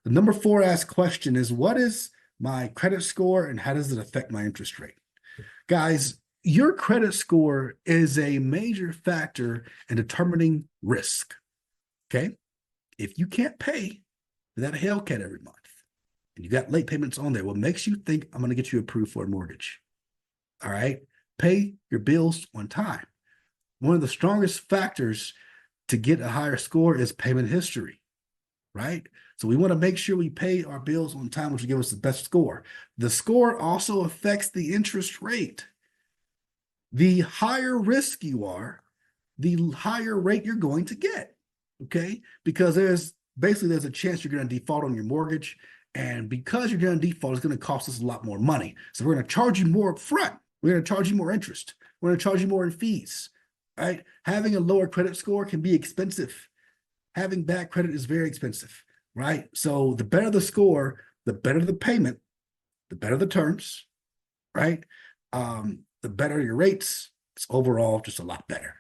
The number 4 asked question is, what is my credit score and how does it affect my interest rate? Guys, your credit score is a major factor in determining risk, okay? If you can't pay that Hellcat every month and you got late payments on there, what makes you think I'm going to get you approved for a mortgage? All right? Pay your bills on time. One of the strongest factors to get a higher score is payment history, right? So we want to make sure we pay our bills on time, which will give us the best score. The score also affects the interest rate. The higher risk you are, the higher rate you're going to get, okay? Because there's a chance you're going to default on your mortgage, and because you're going to default, it's going to cost us a lot more money. So we're going to charge you more up front. We're going to charge you more interest. We're going to charge you more in fees, right? Having a lower credit score can be expensive. Having bad credit is very expensive, right? So the better the score, the better the payment, the better the terms, right? The better your rates. It's overall just a lot better.